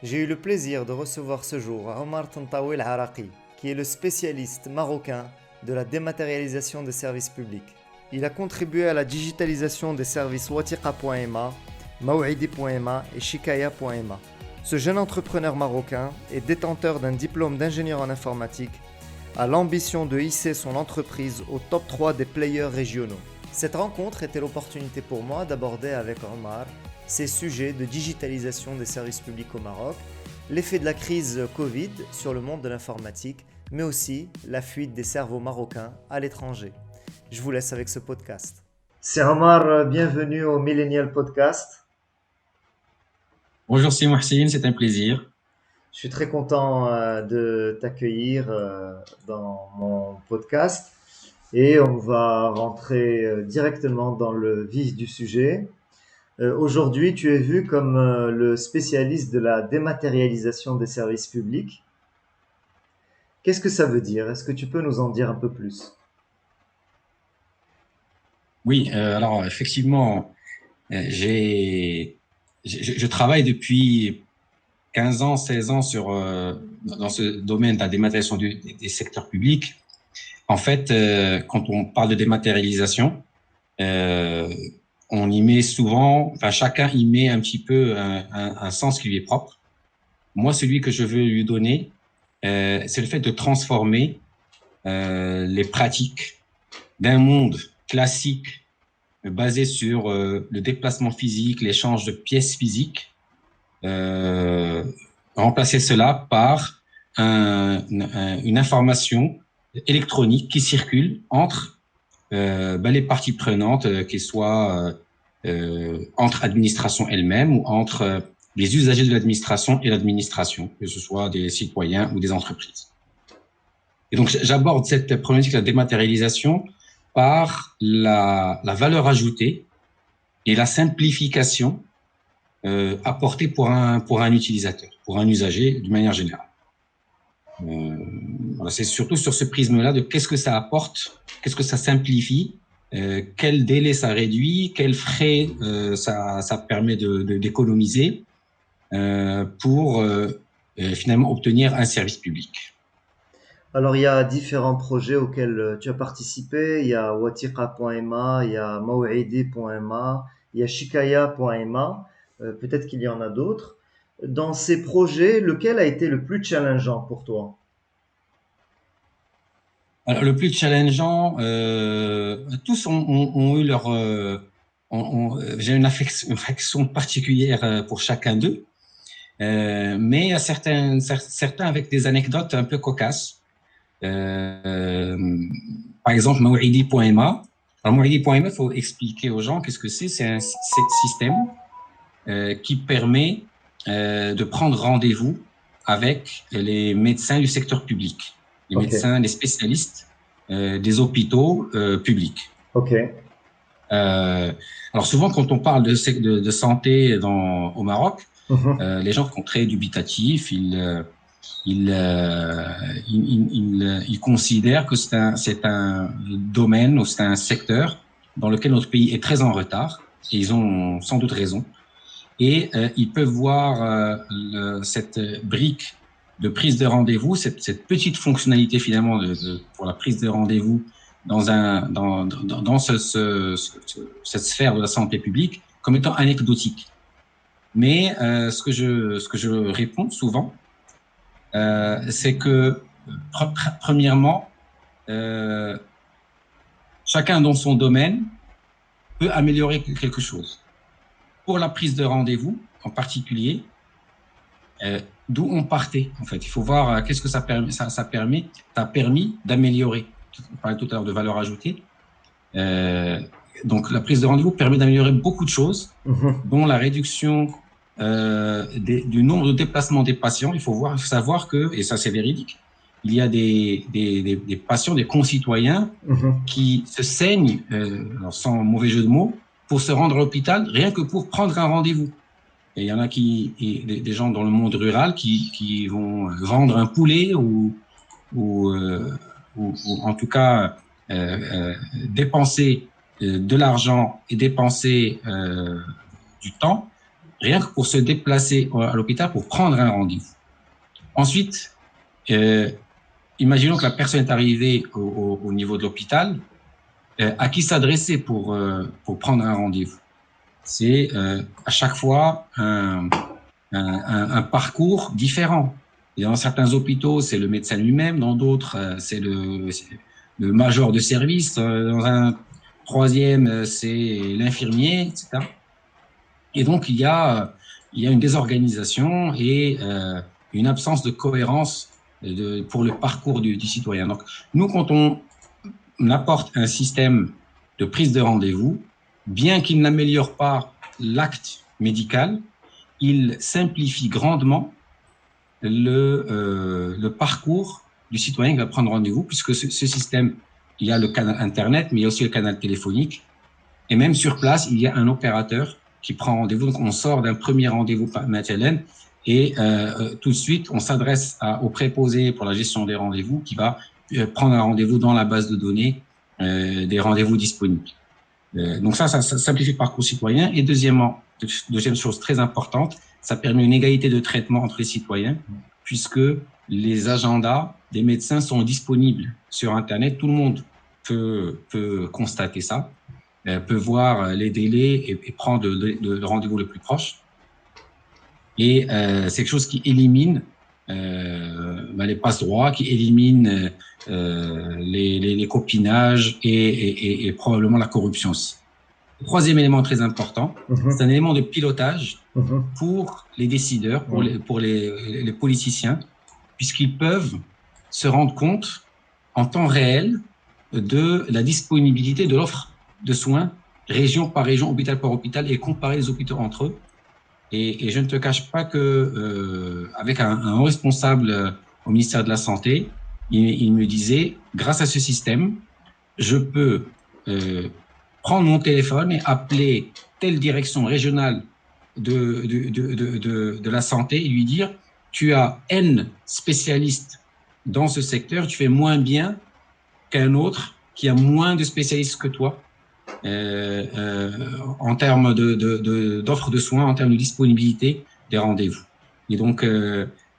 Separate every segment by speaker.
Speaker 1: J'ai eu le plaisir de recevoir ce jour Omar Tantawi Al-Araqi, qui est le spécialiste marocain de la dématérialisation des services publics. Il a contribué à la digitalisation des services Watiqa.ma, Maw'idi.ma et Shikaya.ma. Ce jeune entrepreneur marocain est détenteur d'un diplôme d'ingénieur en informatique, a l'ambition de hisser son entreprise au top 3 des players régionaux. Cette rencontre était l'opportunité pour moi d'aborder avec Omar ces sujets de digitalisation des services publics au Maroc, l'effet de la crise Covid sur le monde de l'informatique, mais aussi la fuite des cerveaux marocains à l'étranger. Je vous laisse avec ce podcast. C'est Omar, bienvenue au Millennial Podcast.
Speaker 2: Bonjour Mohsin, c'est un plaisir.
Speaker 1: Je suis très content de t'accueillir dans mon podcast et on va rentrer directement dans le vif du sujet. Aujourd'hui, tu es vu comme le spécialiste de la dématérialisation des services publics. Qu'est-ce que ça veut dire? Est-ce que tu peux nous en dire un peu plus?
Speaker 2: Oui, alors effectivement, je travaille depuis 15 ans, 16 ans dans ce domaine de la dématérialisation des secteurs publics. En fait, quand on parle de dématérialisation, euh, on y met souvent, enfin chacun y met un petit peu un sens qui lui est propre. Moi, celui que je veux lui donner, c'est le fait de transformer les pratiques d'un monde classique basé sur le déplacement physique, l'échange de pièces physiques, euh, remplacer cela par une information électronique qui circule entre les parties prenantes, qu'elles soient entre administration elle-même ou entre les usagers de l'administration et l'administration, que ce soit des citoyens ou des entreprises. Et donc, j'aborde cette problématique de la dématérialisation par la valeur ajoutée et la simplification apportée pour un utilisateur, pour un usager de manière générale. Voilà, c'est surtout sur ce prisme-là de qu'est-ce que ça apporte, qu'est-ce que ça simplifie, quel délai ça réduit, quels frais ça permet d'économiser pour finalement obtenir un service public.
Speaker 1: Alors, il y a différents projets auxquels tu as participé. Il y a Watiqa.ma, il y a Maw'idi.ma, il y a Shikaya.ma. Peut-être qu'il y en a d'autres. Dans ces projets, lequel a été le plus challengeant pour toi?
Speaker 2: Alors, le plus challengeant, tous ont eu leur... j'ai une affection particulière pour chacun d'eux, mais il y a certains avec des anecdotes un peu cocasses. Euh, Par exemple, Maw'idi.ma. Alors, Maw'idi.ma, il faut expliquer aux gens qu'est-ce que c'est. C'est un système qui permet de prendre rendez-vous avec les médecins du secteur public, les
Speaker 1: Ok,
Speaker 2: médecins, les spécialistes des hôpitaux publics.
Speaker 1: ok.
Speaker 2: Euh, alors souvent, quand on parle de santé au Maroc,
Speaker 1: Mhm.
Speaker 2: les gens sont très dubitatifs. Ils, euh, ils considèrent que c'est un domaine ou c'est un secteur dans lequel notre pays est très en retard. Et ils ont sans doute raison. Et ils peuvent voir cette brique de prise de rendez-vous, cette petite fonctionnalité finalement pour la prise de rendez-vous dans cette sphère de la santé publique comme étant anecdotique. Mais ce que je réponds souvent, c'est que premièrement, euh, chacun dans son domaine peut améliorer quelque chose. Pour la prise de rendez-vous en particulier, d'où on partait, en fait. Il faut voir qu'est-ce que ça a permis d'améliorer. On parlait tout à l'heure de valeur ajoutée. Euh, donc, la prise de rendez-vous permet d'améliorer beaucoup de choses,
Speaker 1: Mhm.
Speaker 2: dont la réduction du nombre de déplacements des patients. Il faut savoir que, et ça c'est véridique, il y a des patients, des concitoyens
Speaker 1: Mhm.
Speaker 2: qui se saignent, sans mauvais jeu de mots, pour se rendre à l'hôpital, rien que pour prendre un rendez-vous. Et il y en a des gens dans le monde rural qui vont vendre un poulet ou, euh, ou en tout cas dépenser de l'argent et dépenser du temps rien que pour se déplacer à l'hôpital pour prendre un rendez-vous. Ensuite, imaginons que la personne est arrivée au niveau de l'hôpital, à qui s'adresser pour prendre un rendez-vous. C'est à chaque fois un parcours différent. Et dans certains hôpitaux, c'est le médecin lui-même, dans d'autres, c'est le major de service, dans un troisième, c'est l'infirmier, etc. Et donc, il y a une désorganisation et une absence de cohérence pour le parcours du citoyen. Donc, nous, quand on apporte un système de prise de rendez-vous, bien qu'il n'améliore pas l'acte médical, il simplifie grandement le parcours du citoyen qui va prendre rendez-vous, puisque ce système, il y a le canal Internet, mais il y a aussi le canal téléphonique. Et même sur place, il y a un opérateur qui prend rendez-vous. Donc, on sort d'un premier rendez-vous par Mathélène et tout de suite, on s'adresse au préposé pour la gestion des rendez-vous qui va prendre un rendez-vous dans la base de données des rendez-vous disponibles. Donc ça simplifie le parcours citoyen. Et deuxième chose très importante, ça permet une égalité de traitement entre les citoyens, puisque les agendas des médecins sont disponibles sur Internet. Tout le monde peut constater ça, peut voir les délais et prendre le rendez-vous le plus proche. Et c'est quelque chose qui élimine les passe-droits, qui élimine les copinages et probablement la corruption aussi. Troisième élément très important, c'est un élément de pilotage pour les décideurs, pour les politiciens, puisqu'ils peuvent se rendre compte en temps réel de la disponibilité de l'offre de soins, région par région, hôpital par hôpital, et comparer les hôpitaux entre eux. Et je ne te cache pas que avec un responsable au ministère de la Santé, il me disait, grâce à ce système, je peux prendre mon téléphone et appeler telle direction régionale de la santé et lui dire, tu as N spécialistes dans ce secteur, tu fais moins bien qu'un autre qui a moins de spécialistes que toi. En termes d'offres de soins, en termes de disponibilité des rendez-vous. Et donc,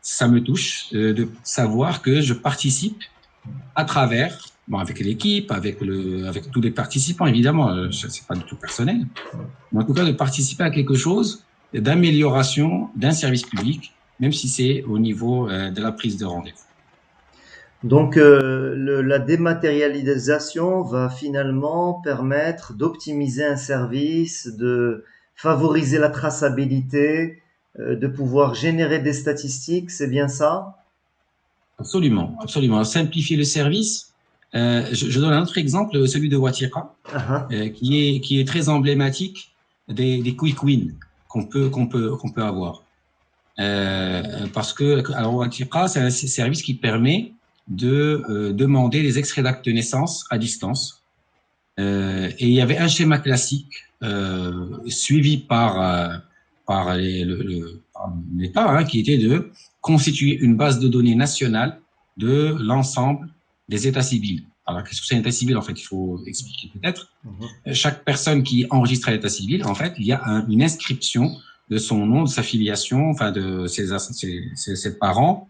Speaker 2: ça me touche de savoir que je participe à travers, avec l'équipe, avec tous les participants, évidemment, c'est pas du tout personnel, mais en tout cas de participer à quelque chose d'amélioration d'un service public, même si c'est au niveau de la prise de rendez-vous.
Speaker 1: Donc, la dématérialisation va finalement permettre d'optimiser un service, de favoriser la traçabilité, de pouvoir générer des statistiques, c'est bien ça?
Speaker 2: Absolument, absolument. Simplifier le service. Je donne un autre exemple, celui de Wathira, qui est très emblématique des quick wins qu'on peut avoir. Parce que alors Wathira, c'est un service qui permet de demander les extraits d'actes de naissance à distance. Et il y avait un schéma classique suivi par l'État, qui était de constituer une base de données nationale de l'ensemble des états civils. Alors, qu'est-ce que c'est un état civil? En fait, il faut expliquer peut-être. Chaque personne qui enregistre à l'état civil, en fait, il y a une inscription de son nom, de sa filiation, enfin de ses parents,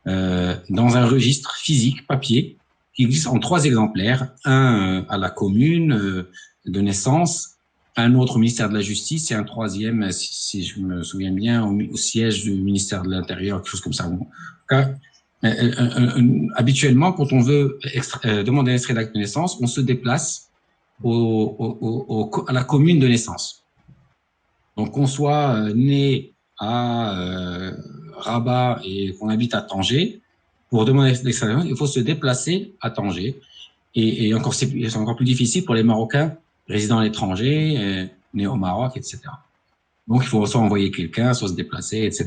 Speaker 2: dans un registre physique, papier, qui existe en 3 exemplaires. Un à la commune de naissance, un autre au ministère de la Justice et un troisième, si je me souviens bien, au siège du ministère de l'Intérieur, quelque chose comme ça. En tout cas, habituellement, quand on veut demander un extrait d'acte de naissance, on se déplace à la commune de naissance. Donc, qu'on soit né à Rabat et qu'on habite à Tanger, pour demander l'extrait d'acte, il faut se déplacer à Tanger. Et encore, c'est encore plus difficile pour les Marocains résidant à l'étranger, nés au Maroc, etc. Donc, il faut soit envoyer quelqu'un, soit se déplacer, etc.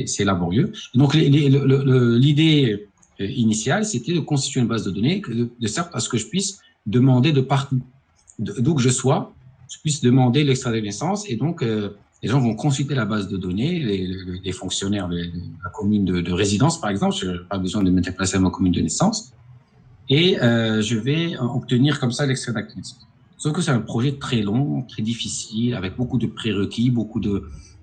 Speaker 2: C'est laborieux. Donc, l'idée initiale, c'était de constituer une base de données de sorte à ce que je puisse demander de partout, d'où que je sois, je puisse demander l'extrait de naissance. Et donc, les gens vont consulter la base de données, les fonctionnaires de la commune de résidence, par exemple. Je n'ai pas besoin de me déplacer à ma commune de naissance. Et je vais obtenir comme ça l'extrait d'acte de naissance. Sauf que c'est un projet très long, très difficile, avec beaucoup de prérequis,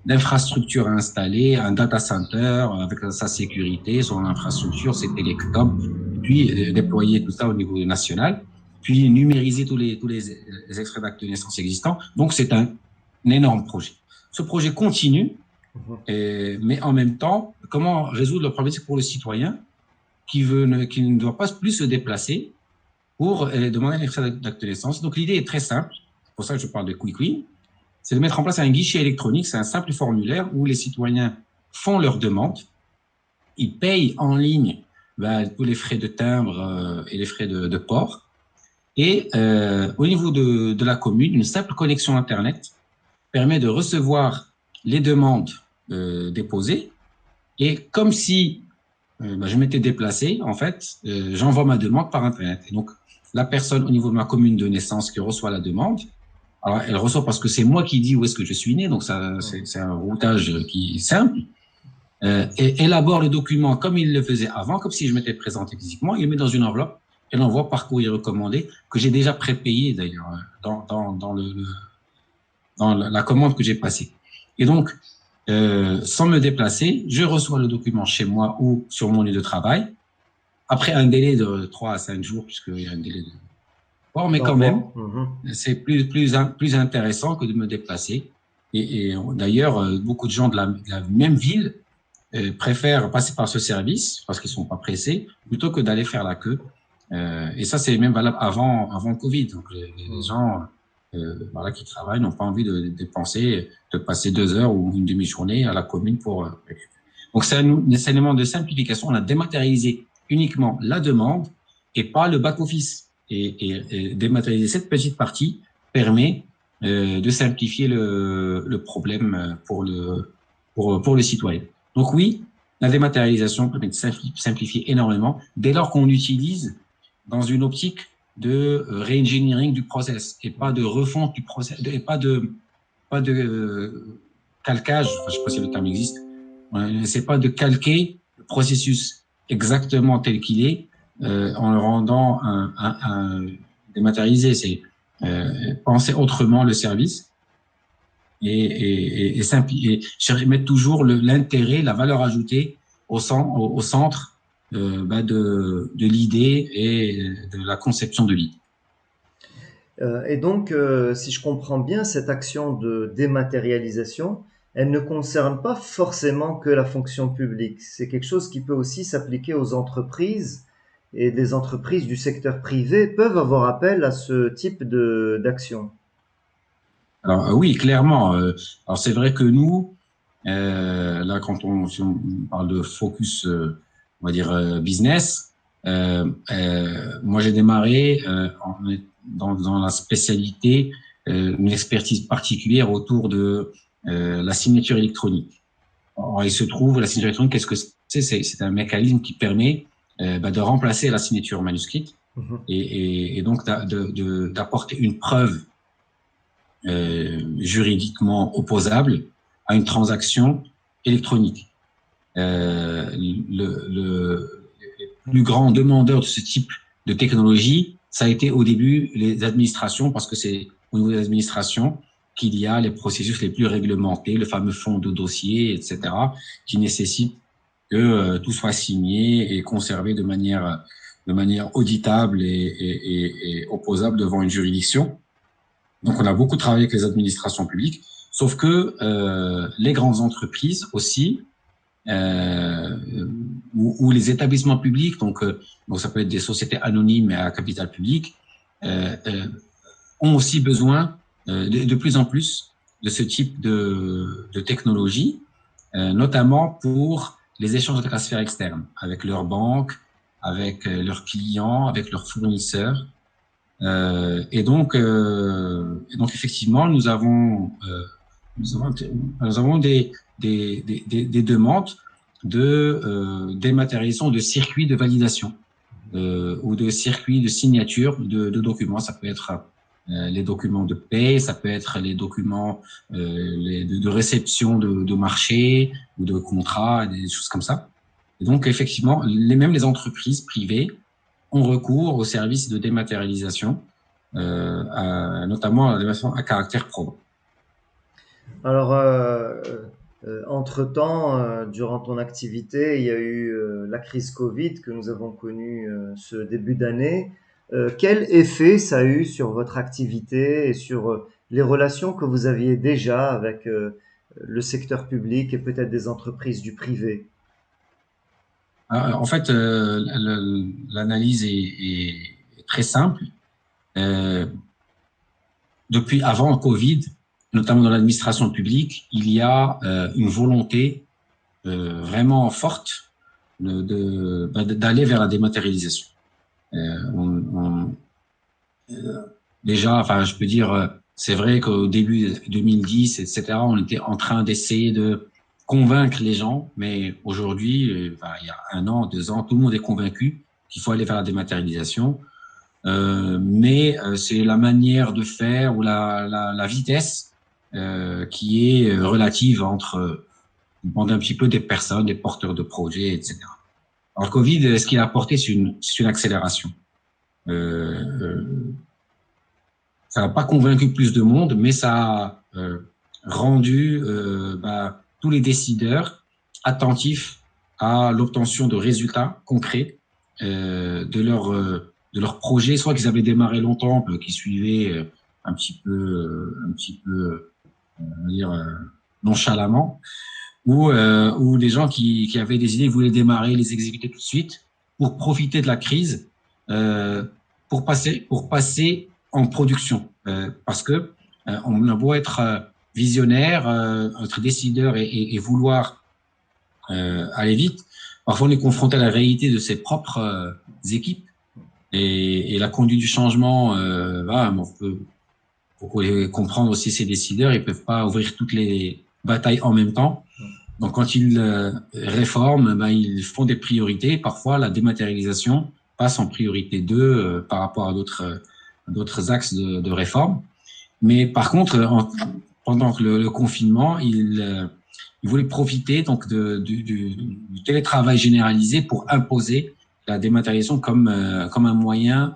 Speaker 2: d'infrastructures à installer, un data center avec sa sécurité, son infrastructure, ses télécoms, puis déployer tout ça au niveau national, puis numériser les extraits d'actes de naissance existants. Donc, c'est un énorme projet. Ce projet continue, mais en même temps, comment résoudre le problème pour le citoyen qui ne doit pas plus se déplacer pour demander un extrait d'acte de naissance. Donc, l'idée est très simple. C'est pour ça que je parle de Quick Win. C'est de mettre en place un guichet électronique. C'est un simple formulaire où les citoyens font leur demande. Ils payent en ligne tous les frais de timbre et les frais de port. Et au niveau de la commune, une simple connexion Internet permet de recevoir les demandes déposées. Et comme si je m'étais déplacé, en fait, j'envoie ma demande par Internet. Et donc, la personne au niveau de ma commune de naissance qui reçoit la demande, alors elle reçoit parce que c'est moi qui dis où est-ce que je suis né, donc ça, c'est un routage qui est simple, et élabore le document comme il le faisait avant, comme si je m'étais présenté physiquement, il le met dans une enveloppe et l'envoie par courrier recommandé, que j'ai déjà prépayé d'ailleurs dans la commande que j'ai passée. Et donc, sans me déplacer, je reçois le document chez moi ou sur mon lieu de travail, après un délai de 3 à 5 jours, puisqu'il y a un délai de port, mais quand même, c'est plus intéressant que de me déplacer. Et d'ailleurs, beaucoup de gens de la même ville préfèrent passer par ce service, parce qu'ils ne sont pas pressés, plutôt que d'aller faire la queue. Et ça, c'est même valable avant le Covid. Donc, les gens qui travaillent n'ont pas envie de dépenser, de passer 2 heures ou une demi-journée à la commune pour... Donc, c'est un élément de simplification. On a dématérialisé uniquement la demande et pas le back-office. Et dématérialiser cette petite partie permet de simplifier le problème pour le citoyen. Donc oui, la dématérialisation permet de simplifier énormément dès lors qu'on l'utilise dans une optique de re-engineering du process et pas de refonte du process, et pas de calcage, je ne sais pas si le terme existe, c'est pas de calquer le processus exactement tel qu'il est en le rendant dématérialisé. C'est penser autrement le service et mettre toujours l'intérêt, la valeur ajoutée au centre de l'idée et de la conception de l'idée.
Speaker 1: Et donc, si je comprends bien, cette action de dématérialisation, elle ne concerne pas forcément que la fonction publique. C'est quelque chose qui peut aussi s'appliquer aux entreprises, et des entreprises du secteur privé peuvent avoir appel à ce type d'action.
Speaker 2: Alors oui, clairement. Alors c'est vrai que nous, là, si on parle de focus, on va dire business, moi j'ai démarré dans la spécialité, une expertise particulière autour de la signature électronique. Alors, il se trouve, la signature électronique, qu'est-ce que c'est? C'est un mécanisme qui permet de remplacer la signature manuscrite et donc d'apporter une preuve juridiquement opposable à une transaction électronique. Le plus grand demandeur de ce type de technologie, ça a été au début les administrations, parce que c'est au niveau des administrations qu'il y a les processus les plus réglementés, le fameux fond de dossier, etc., qui nécessitent que tout soit signé et conservé de manière auditable et opposable devant une juridiction. Donc, on a beaucoup travaillé avec les administrations publiques, sauf que les grandes entreprises aussi, ou les établissements publics, donc ça peut être des sociétés anonymes et à capital public, ont aussi besoin de plus en plus de ce type de technologie, notamment pour les échanges avec la sphère externe, avec leurs banques, avec leurs clients, avec leurs fournisseurs. Et donc effectivement, nous avons des demandes de dématérialisation de circuits de validation ou de circuits de signature de documents. Ça peut être les documents de paie, ça peut être les documents de réception de marché ou de contrat, des choses comme ça. Et donc effectivement, même les entreprises privées ont recours aux services de dématérialisation notamment la dématérialisation à caractère probant.
Speaker 1: Alors, entre-temps, durant ton activité, il y a eu la crise Covid que nous avons connue ce début d'année. Quel effet ça a eu sur votre activité et sur les relations que vous aviez déjà avec le secteur public et peut-être des entreprises du privé?
Speaker 2: En fait, l'analyse est très simple. Depuis avant le Covid, notamment dans l'administration publique, il y a une volonté vraiment forte d'aller vers la dématérialisation. Déjà, enfin, je peux dire, c'est vrai qu'au début 2010, etc., on était en train d'essayer de convaincre les gens, mais aujourd'hui, enfin, il y a 1 an, 2 ans, tout le monde est convaincu qu'il faut aller vers la dématérialisation. Mais c'est la manière de faire ou la vitesse qui est relative entre dépend un petit peu des personnes, des porteurs de projets, etc. Alors, le Covid, ce qu'il a apporté, c'est une accélération. Ça n'a pas convaincu plus de monde, mais ça a rendu tous les décideurs attentifs à l'obtention de résultats concrets de leur projet, soit qu'ils avaient démarré longtemps, qui suivaient un petit peu, on va dire, nonchalamment, ou des gens qui avaient des idées, voulaient démarrer, les exécuter tout de suite pour profiter de la crise, pour passer en production. Parce que on a beau être visionnaire, être décideur et vouloir aller vite, parfois on est confronté à la réalité de ses propres équipes et la conduite du changement. Pour comprendre aussi ces décideurs, ils peuvent pas ouvrir toutes les batailles en même temps. Donc, quand ils réforment, ils font des priorités. Parfois, la dématérialisation passe en priorité 2 par rapport à d'autres axes de réforme. Mais par contre, pendant le confinement, ils voulaient profiter donc du télétravail généralisé pour imposer la dématérialisation comme un moyen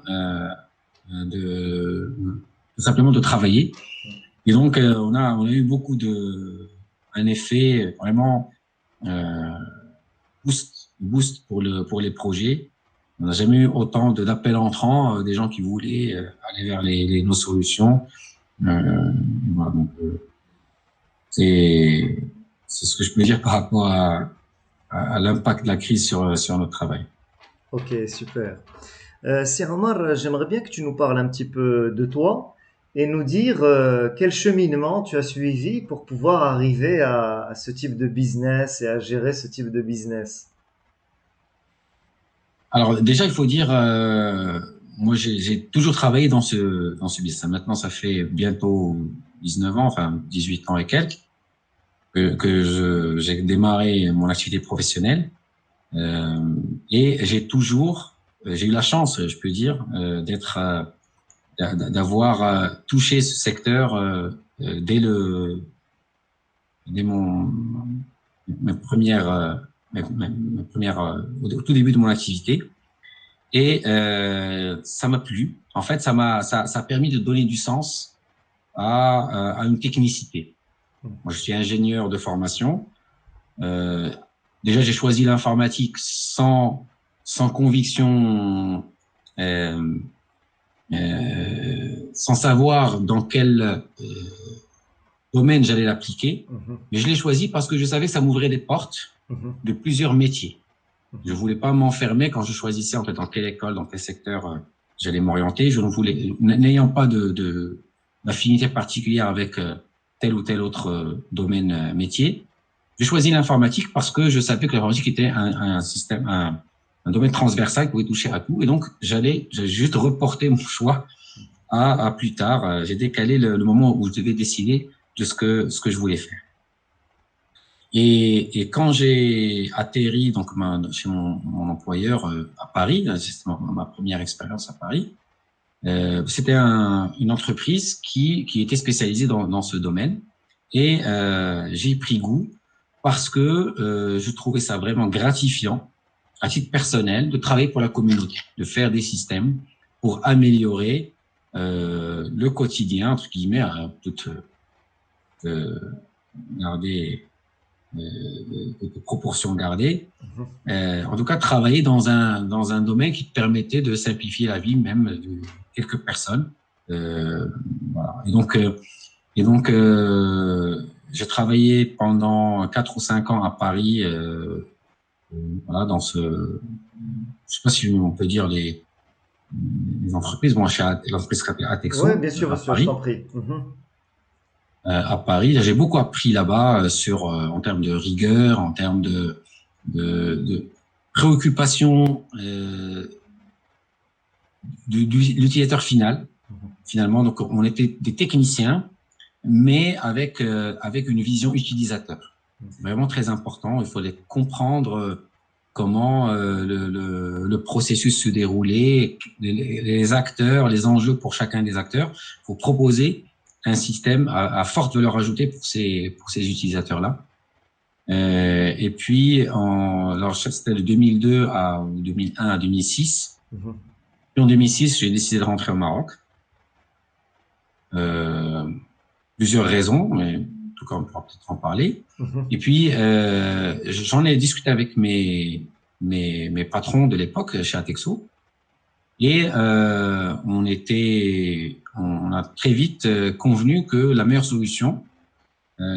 Speaker 2: tout simplement de travailler. Et donc, on a eu un effet vraiment boost pour les projets. On n'a jamais eu autant d'appels entrants, des gens qui voulaient aller vers nos solutions. Voilà, donc, c'est ce que je peux dire par rapport à l'impact de la crise sur notre travail.
Speaker 1: Ok, super. Sir Omar, j'aimerais bien que tu nous parles un petit peu de toi et nous dire quel cheminement tu as suivi pour pouvoir arriver à ce type de business et à gérer ce type de business.
Speaker 2: Alors déjà, il faut dire, moi j'ai toujours travaillé dans ce business. Maintenant, ça fait bientôt 19 ans, enfin 18 ans et quelques, que j'ai démarré mon activité professionnelle. Et j'ai eu la chance, je peux dire, d'avoir touché ce secteur dès mes premières, au tout début de mon activité. Et ça m'a plu. En fait, ça a permis de donner du sens à une technicité. Moi, je suis ingénieur de formation. Déjà, j'ai choisi l'informatique sans conviction, sans savoir dans quel domaine j'allais l'appliquer. Mais je l'ai choisi parce que je savais que ça m'ouvrait des portes de plusieurs métiers. Je voulais pas m'enfermer quand je choisissais en fait dans quelle école, dans quel secteur j'allais m'orienter. Je ne voulais, n'ayant pas d'affinité particulière avec tel ou tel autre domaine métier, j'ai choisi l'informatique parce que je savais que l'informatique était un domaine transversal qui pouvait toucher à tout. Et donc, j'ai juste reporté mon choix à plus tard. J'ai décalé le moment où je devais décider de ce que je voulais faire. Et quand j'ai atterri donc chez mon employeur à Paris, c'était ma première expérience à Paris, c'était une entreprise qui était spécialisée dans ce domaine. Et j'ai pris goût parce que je trouvais ça vraiment gratifiant, à titre personnel, de travailler pour la communauté, de faire des systèmes pour améliorer le quotidien, entre guillemets, à toute garder de proportions gardées. En tout cas, travailler dans un domaine qui te permettait de simplifier la vie même de quelques personnes. Voilà. Et donc, j'ai travaillé pendant 4 ou 5 ans à Paris, voilà, dans je sais pas si on peut dire les entreprises. Bon, chez l'entreprise qui s'appelle
Speaker 1: Oui,
Speaker 2: Atexo,
Speaker 1: bien sûr,
Speaker 2: à
Speaker 1: monsieur, je t'en
Speaker 2: Paris.
Speaker 1: prie.
Speaker 2: À Paris, j'ai beaucoup appris là-bas en termes de rigueur, en termes de préoccupation de l'utilisateur final. Finalement, donc on était des techniciens, mais avec une vision utilisateur. Vraiment très important. Il fallait comprendre comment le processus se déroulait, les acteurs, les enjeux pour chacun des acteurs, pour proposer un système à forte valeur ajoutée pour ces utilisateurs-là. Et puis, alors c'était de 2002 à 2001 à 2006. Puis en 2006, j'ai décidé de rentrer au Maroc. Plusieurs raisons, mais en tout cas, on pourra peut-être en parler. Et puis, j'en ai discuté avec mes patrons de l'époque chez Atexo. Et on a très vite convenu que la meilleure solution,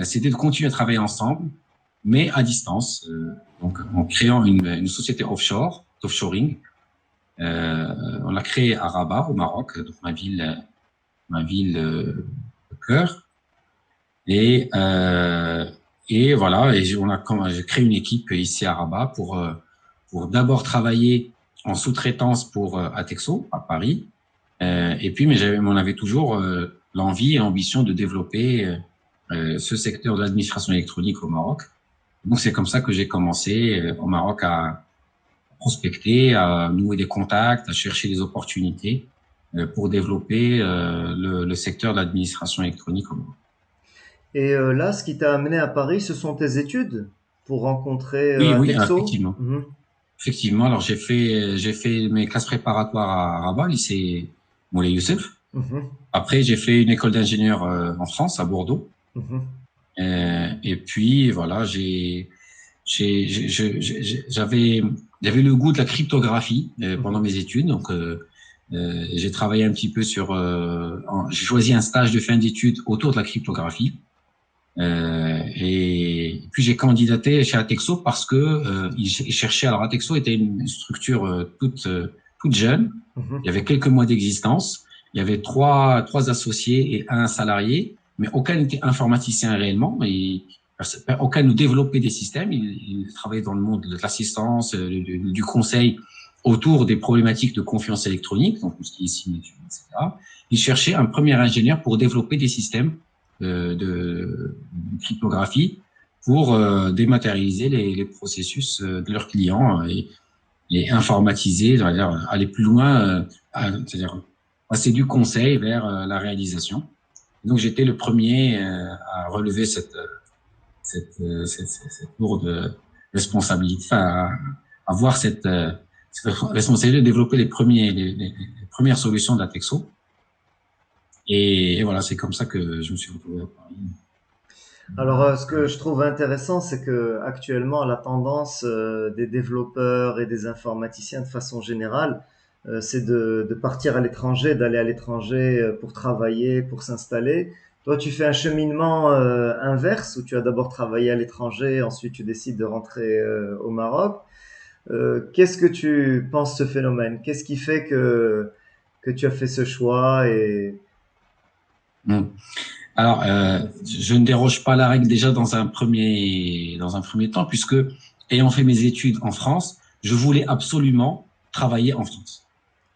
Speaker 2: c'était de continuer à travailler ensemble, mais à distance. Donc, en créant une société offshoring. On l'a créée à Rabat, au Maroc, donc ma ville de cœur. Et voilà, j'ai créé une équipe ici à Rabat pour d'abord travailler en sous-traitance pour Atexo à Paris. Et puis, mais on avait toujours l'envie et l'ambition de développer ce secteur de l'administration électronique au Maroc. Donc, c'est comme ça que j'ai commencé au Maroc à prospecter, à nouer des contacts, à chercher des opportunités pour développer le secteur de l'administration électronique au Maroc.
Speaker 1: Et là, ce qui t'a amené à Paris, ce sont tes études pour rencontrer
Speaker 2: Oui,
Speaker 1: Atexo.
Speaker 2: effectivement. Effectivement, alors j'ai fait mes classes préparatoires à Rabat, lycée Moulay Youssef. Après, j'ai fait une école d'ingénieur en France, à Bordeaux. Et puis voilà, j'avais le goût de la cryptographie pendant mes études, donc j'ai travaillé un petit peu j'ai choisi un stage de fin d'études autour de la cryptographie. Et puis j'ai candidaté chez Atexo parce que ils cherchaient. Alors Atexo était une structure toute jeune. Il y avait quelques mois d'existence. Il y avait trois associés et un salarié, mais aucun n'était informaticien réellement. Et aucun ne développait des systèmes. Ils travaillaient dans le monde de l'assistance, du conseil autour des problématiques de confiance électronique, donc tout ce qui est signature, etc. Ils cherchaient un premier ingénieur pour développer des systèmes de cryptographie pour dématérialiser les processus de leurs clients et informatiser, aller plus loin, c'est-à-dire passer du conseil vers la réalisation. Donc j'étais le premier à relever cette lourde responsabilité, enfin à avoir cette responsabilité de développer les premières solutions d'Atexo. Et voilà, c'est comme ça que je me suis retrouvé à Paris.
Speaker 1: Alors, ce que je trouve intéressant, c'est que actuellement, la tendance des développeurs et des informaticiens de façon générale, c'est de partir à l'étranger, d'aller à l'étranger pour travailler, pour s'installer. Toi, tu fais un cheminement inverse où tu as d'abord travaillé à l'étranger, ensuite tu décides de rentrer au Maroc. Qu'est-ce que tu penses de ce phénomène? Qu'est-ce qui fait que tu as fait ce choix et...
Speaker 2: Alors, je ne déroge pas à la règle déjà dans un premier temps, puisque ayant fait mes études en France, je voulais absolument travailler en France.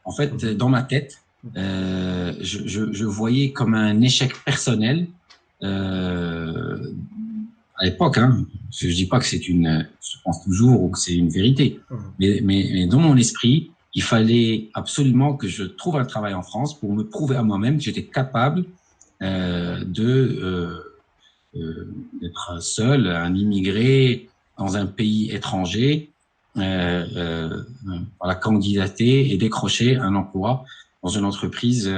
Speaker 2: En fait, dans ma tête, je voyais comme un échec personnel à l'époque. Hein, je dis pas que je pense toujours ou que c'est une vérité, mais dans mon esprit, il fallait absolument que je trouve un travail en France pour me prouver à moi-même que j'étais capable d'être seul, un immigré dans un pays étranger, voilà, candidater et décrocher un emploi dans une entreprise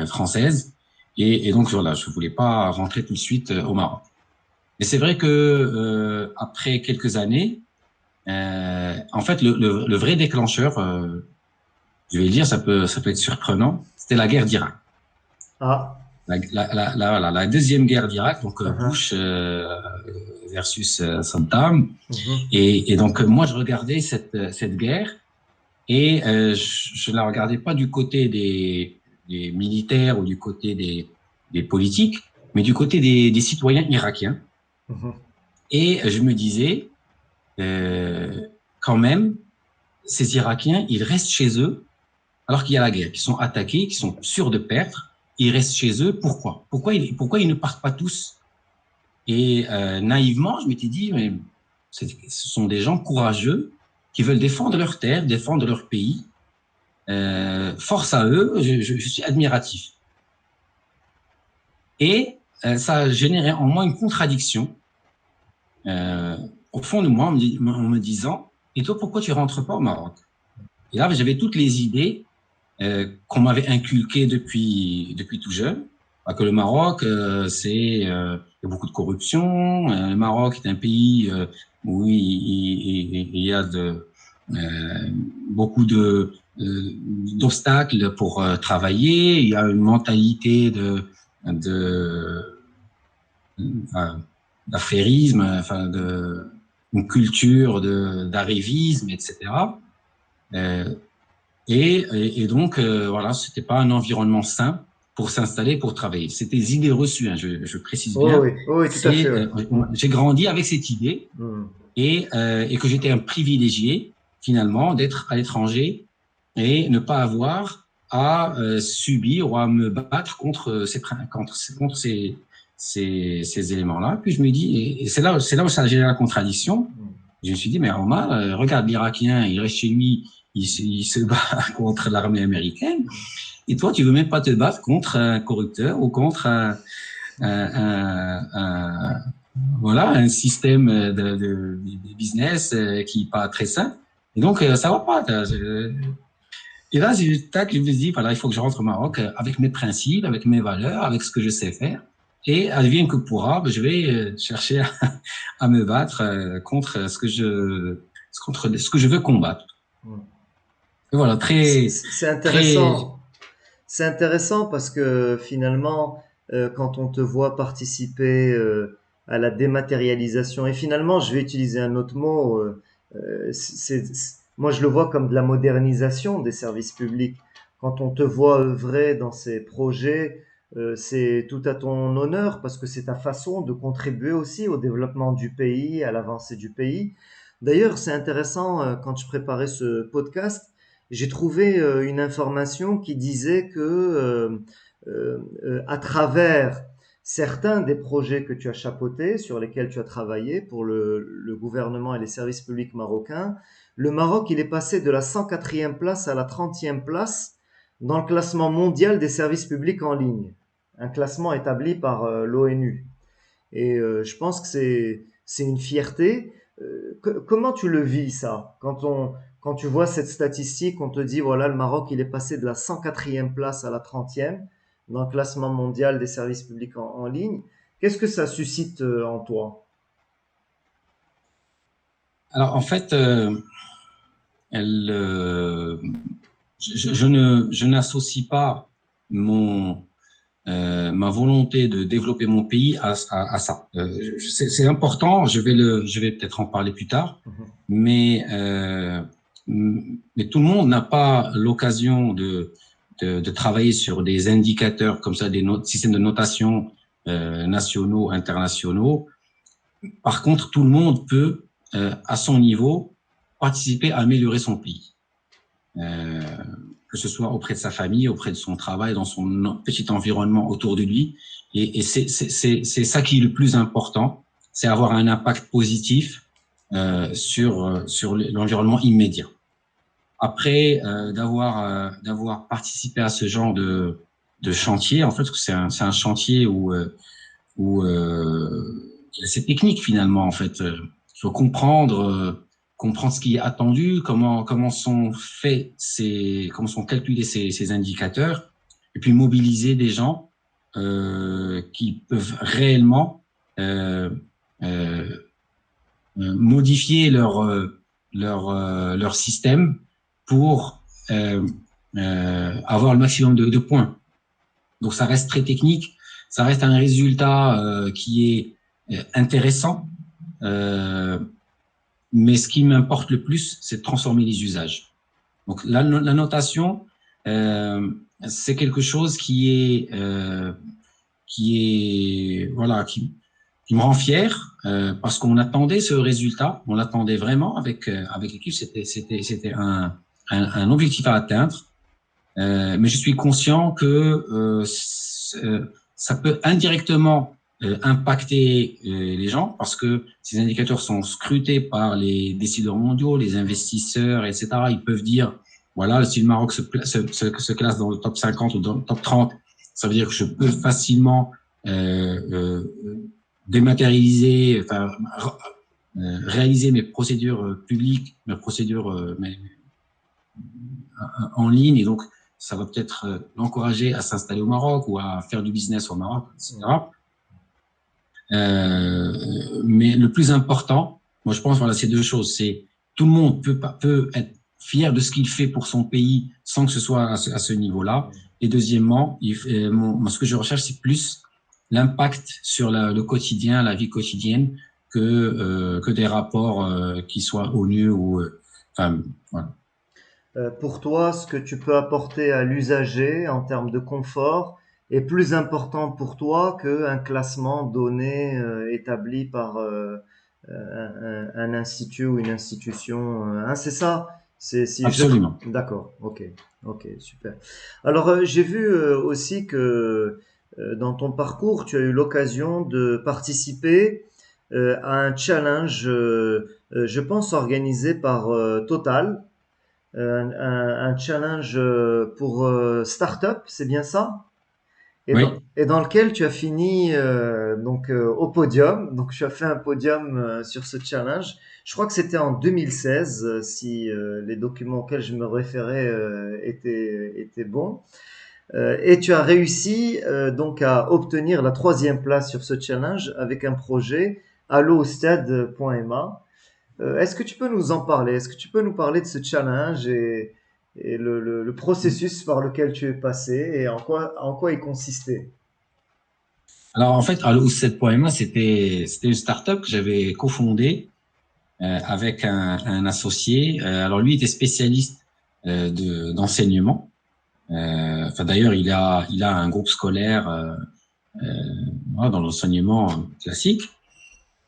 Speaker 2: française. Et donc, voilà, je voulais pas rentrer tout de suite au Maroc. Mais c'est vrai que après quelques années, en fait, le vrai déclencheur, je vais le dire, ça peut être surprenant, c'était la guerre d'Irak.
Speaker 1: Ah,
Speaker 2: Voilà, la deuxième guerre d'Irak, donc
Speaker 1: uh-huh,
Speaker 2: Bush versus Saddam.
Speaker 1: mhm,
Speaker 2: Et donc, moi, je regardais cette guerre et je ne la regardais pas du côté des militaires ou du côté des politiques, mais du côté des citoyens irakiens.
Speaker 1: mhm.
Speaker 2: Et je me disais, euh, quand même, ces Irakiens, ils restent chez eux alors qu'il y a la guerre, qui sont attaqués, qui sont sûrs de perdre. Ils restent chez eux. Pourquoi pourquoi ils ne partent pas tous? Et naïvement, je m'étais dit, mais ce sont des gens courageux qui veulent défendre leur terre, défendre leur pays. Force à eux, je suis admiratif. Et ça a généré en moi une contradiction euh, au fond de moi en me disant, et toi, pourquoi tu rentres pas au Maroc? Et là, j'avais toutes les idées qu'on m'avait inculquées depuis tout jeune. Que le Maroc, il y a beaucoup de corruption. Le Maroc est un pays où il y a beaucoup d'obstacles pour travailler. Il y a une mentalité de d'affairisme, enfin une culture d'arrivisme, etc. Euh, et donc, voilà, c'était pas un environnement sain pour s'installer, pour travailler. C'était des idées reçues, hein, je précise
Speaker 1: Oh
Speaker 2: bien.
Speaker 1: oui, oh oui, tout à fait,
Speaker 2: C'est,
Speaker 1: oui.
Speaker 2: j'ai grandi avec cette idée
Speaker 1: Mhm.
Speaker 2: et que j'étais un privilégié finalement d'être à l'étranger et ne pas avoir à subir ou à me battre contre ces éléments-là. Puis je me dis, et c'est là où ça a généré la contradiction. Je me suis dit, mais Omar, regarde l'Irakien, il reste chez lui, il se bat contre l'armée américaine, et toi, tu veux même pas te battre contre un corrupteur ou contre voilà, un système de business qui n'est pas très sain. Et donc, ça va pas. Et là, tac, je me dis, voilà, il faut que je rentre au Maroc avec mes principes, avec mes valeurs, avec ce que je sais faire. Et advienne que pourra, ben, je vais chercher à me battre contre ce que je veux combattre.
Speaker 1: Mhm.
Speaker 2: Et voilà, très,
Speaker 1: C'est
Speaker 2: très.
Speaker 1: intéressant. C'est intéressant parce que finalement, quand on te voit participer à la dématérialisation, et finalement, je vais utiliser un autre mot, moi je le vois comme de la modernisation des services publics. Quand on te voit œuvrer dans ces projets, c'est tout à ton honneur parce que c'est ta façon de contribuer aussi au développement du pays, à l'avancée du pays. D'ailleurs, c'est intéressant, quand je préparais ce podcast, j'ai trouvé une information qui disait que à travers certains des projets que tu as chapeautés, sur lesquels tu as travaillé pour le gouvernement et les services publics marocains, le Maroc, il est passé de la 104e place à la 30e place dans le classement mondial des services publics en ligne, un classement établi par l'ONU. Et je pense que c'est une fierté. Comment tu le vis ça quand tu vois cette statistique, on te dit voilà le Maroc il est passé de la 104e place à la 30e dans le classement mondial des services publics en ligne. Qu'est-ce que ça suscite en toi?
Speaker 2: Alors, en fait, elle, je n'associe pas mon, ma volonté de développer mon pays à ça. C'est important. Je vais peut-être en parler plus tard,
Speaker 1: Mhm.
Speaker 2: mais mais tout le monde n'a pas l'occasion de travailler sur des indicateurs comme ça, systèmes de notation nationaux, internationaux. Par contre, tout le monde peut, à son niveau, participer à améliorer son pays. Euh, que ce soit auprès de sa famille, auprès de son travail, dans son petit environnement autour de lui. Et c'est ça qui est le plus important, c'est avoir un impact positif sur l'environnement immédiat. Après, d'avoir participé à ce genre de chantier, en fait, c'est un chantier où c'est technique finalement en fait. Il faut comprendre ce qui est attendu, comment sont calculés ces indicateurs. et puis mobiliser des gens qui peuvent réellement modifier leur système pour avoir le maximum de points. Donc ça reste très technique, ça reste un résultat qui est intéressant, mais ce qui m'importe le plus, c'est de transformer les usages. Donc la notation, c'est quelque chose qui me rend fier parce qu'on attendait ce résultat, on l'attendait vraiment avec l'équipe, c'était un objectif à atteindre. Mais je suis conscient que ça peut indirectement impacter les gens parce que ces indicateurs sont scrutés par les décideurs mondiaux, les investisseurs, etc. Ils peuvent dire, voilà, si le Maroc se classe dans le top 50 ou dans le top 30, ça veut dire que je peux facilement dématérialiser, enfin, réaliser mes procédures publiques, mes procédures en ligne, et donc ça va peut-être l'encourager à s'installer au Maroc ou à faire du business au Maroc, etc. Mais le plus important, moi je pense, voilà, c'est deux choses. C'est tout le monde peut être fier de ce qu'il fait pour son pays sans que ce soit à ce niveau-là. Et deuxièmement, ce que je recherche, c'est plus l'impact sur le quotidien, la vie quotidienne, que des rapports qui soient ONU ou enfin voilà.
Speaker 1: Pour toi, ce que tu peux apporter à l'usager en termes de confort est plus important pour toi qu'un classement donné établi par un institut ou une institution. Hein, c'est ça? C'est si je...
Speaker 2: Absolument.
Speaker 1: D'accord. Ok. Ok. Super. Alors j'ai vu aussi que dans ton parcours, tu as eu l'occasion de participer à un challenge, je pense organisé par Total, un challenge pour start-up, c'est bien ça?
Speaker 2: Oui.
Speaker 1: Et dans lequel tu as fini donc au podium. Donc tu as fait un podium sur ce challenge. Je crois que c'était en 2016, si les documents auxquels je me référais étaient bons. Et tu as réussi donc à obtenir la troisième place sur ce challenge avec un projet allostade.ma. Est-ce que tu peux nous en parler? Est-ce que tu peux nous parler de ce challenge et le processus par lequel tu es passé et en quoi il consistait?
Speaker 2: Alors en fait, Allo7.ma, c'était une startup que j'avais cofondée avec un associé. Alors lui était spécialiste d'enseignement. Enfin d'ailleurs, il a un groupe scolaire voilà, dans l'enseignement classique.